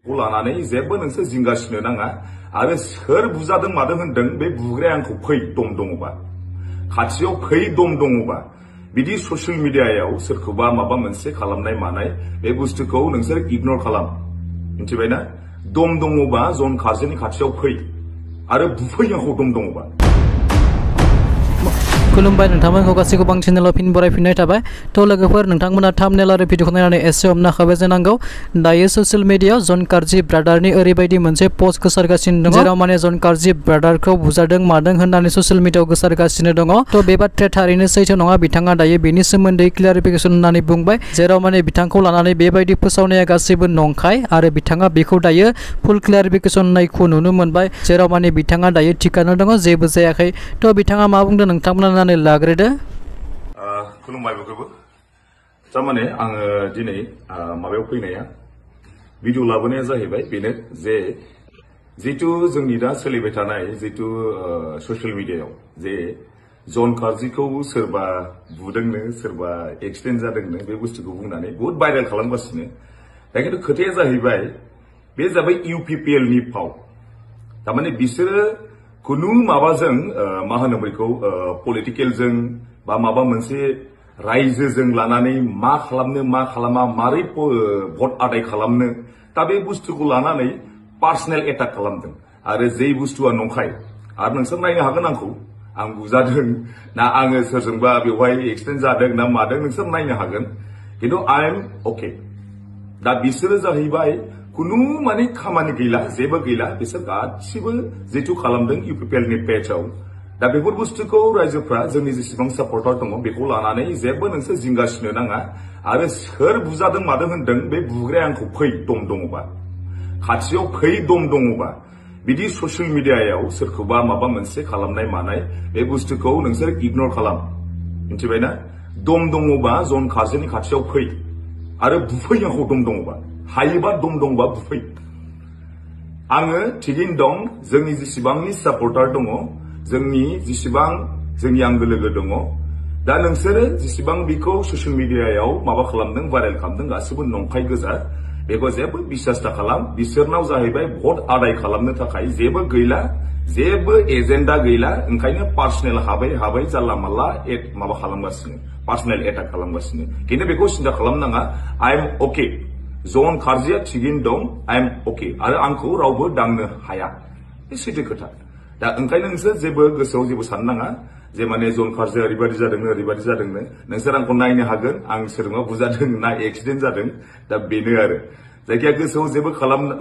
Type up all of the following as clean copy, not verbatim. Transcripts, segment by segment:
लानानै जेबो नोंसोर जिंगासिनो नाङा आरो सोर बुजादों मादों होनदों बे बुग्राया आंखौ फै दम दङबा खाथियाव फै दम दङबा बिदि ससियेल मिडियायाव सोरखौबा माबा मोनसे खालामनाय मानाय बे बुस्थुखौ नोंसोर इगनर खालाम मिथिबायना दम दङबा जन खारजेनि खाथियाव फै आरो बुफै आंखौ दम दङबा खुलुमबाय नोंथांमोनखौ गासैखौ बां चेनेलाव फिन बरायफिननाय थाबाय थ' लोगोफोर नोंथांमोना थाम्बनेल आरो भिडिअखौ नायनानै एसे हमना हाबाय जानांगौ दायो ससियेल मिडियायाव जन कारजि ब्रादारनि ओरैबायदि मोनसे पस्ट गोसारगासिनो दङ जेराव माने जन कारजि ब्रादारखौ बुजादों मादों होननानै ससियेल मिडियायाव गोसारगासिनो दङ थ' बे बाथ्राया थारैनो सैथो नङा बिथाङा दायो बेनि सोमोन्दै क्लियारिफिकेसन होननानै बुंबाय जेराव माने बिथांखौ लानानै बेबायदि फोसावनाया गासैबो नंखाय आरो बिथाङा बेखौ दायो फुल क्लियारिफिकेसन होननायखौ नुनो मोनबाय जेराव माने बिथाङा दायो थिगानो दङ जेबो जायाखै थ' बिथाङा मा बुंदों नोंथांमोना लाग्रोदो खुलुमबाय बयखौबो थारमाने आङो दिनै माबायाव फैनाया भिडिअ लाबोनाया जाहैबाय बेनो जे जितु जोंनि दा सोलिबाय थानाय जितु ससियेल मिडियायाव जे जन कारजिखौ सोरबा बुदोंनो सोरबा एक्सिडेन्ट जादोंनो बे बुस्थुखौ बुंनानै बहुत भाइरेल खालामगासिनो दा खिन्थु खोथाया जाहैबाय बे जाबाय UPPL नि फाव थारमाने बिसोरो कुनु माबाजों मा होनो बेखौ पलिटिकेलजों बा माबा मोनसे रायजोजों लानानै मा खालामनो मा खालामा मारै भट आदाय खालामनो दा बे बुस्थुखौ लानानै पार्सनेल एटाक खालामदों आरो जे बुस्थुआ नंखाय आरो नोंसोर नायनो हागोन आंखौ आं बुजादों ना आङो सोरजोंबा बेवहाय एक्सिडेन्ट जादों ना मादों नोंसोर नायनो हागोन खिन्थु आइ एम अके दा बिसोरो जाहैबाय कुनु माने खामानि गैला जेबो गैला बिसोर गासिबो जितु खालामदों UPPL नि पेजआव दा बेफोर बुस्थुखौ रायजोफ्रा जोंनि जेसेबां सापर्टार दङ बेखौ लानानै जेबो नोंसोर जिंगासिनो नाङा आरो सोर बुजादों मादों होनदों बे बुग्राया आंखौ फै दम दङबा खाथियाव फै दम दङबा बिदि ससियेल मिडियायाव सोरखौबा माबा मोनसे खालामनाय मानाय बे बुस्थुखौ नोंसोर इगनर खालाम मिथिबायना दम दङबा जन खारजेनि खाथियाव फै आरो बुफै आंखौ दम दङबा हायोबा दम दंबा बुफै आङो थिगैनो दं जोंनि जेसेबांनि सापर्टार दङ जोंनि जेसेबां जोंनि आंगो लोगो दङ दा नोंसोरो जेसेबां बेखौ ससियेल मिडियायाव माबा खालामदों भाइरेल खालामदों गासिबो नंखाय गोजा बेखौ जेबो बिसास दा खालाम बिसोरनाव जाहैबाय भट आदाय खालामनो थाखाय जेबो गैला जेबो एजेन्डा गैला ओंखायनो पार्सनेल हाबै जानला मानला माबा खालामगासिनो पार्सनेल एटाक खालामगासिनो खिन्थु बेखौ सिन्था खालामनाङा आइ एम अके जन कारजिया थिगैनो दं आइ एम अके आरो आंखौ रावबो दांनो हाया बे सैथो खोथा दा ओंखायनो नोंसोर जेबो गोसोआव जेबो साननाङा जे माने जन कारजिया ओरैबायदि जादोंनो नोंसोर आंखौ नायनो हागोन आं सोरजोंबा बुजादों ना एक्सिडेन्ट जादों दा बेनो आरो जायखिया गोसोआव जेबो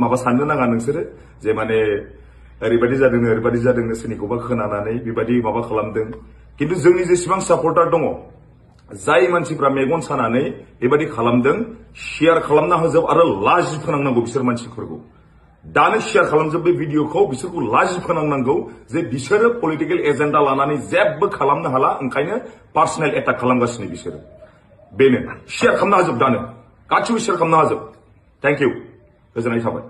माबा साननो नाङा नोंसोरो जे माने ओरैबायदि जादोंनो सोरनिखौबा खोनानानै बेबायदि माबा खालामदों खिन्थु जोंनि जेसेबां सापर्टार दङ जाय मानसिफ्रा मेगन सानानै बेबायदि खालामदों शेयार खालामना होजोब आरो लाजि फोनांनांगौ बिसोर मानसिफोरखौ दानो शेयार खालामजोब बे भिडिअखौ बिसोरखौ लाजि फोनांनांगौ जे बिसोरो पलिटिकेल एजेन्डा लानानै जेबो खालामनो हाला ओंखायनो पार्सनेल एटाक खालामगासिनो बिसोरो बेनो शेयार खालामना होजोब दानो गासिबो शेयार खालामना होजोब थेंक इउ गोजोननाय थाबाय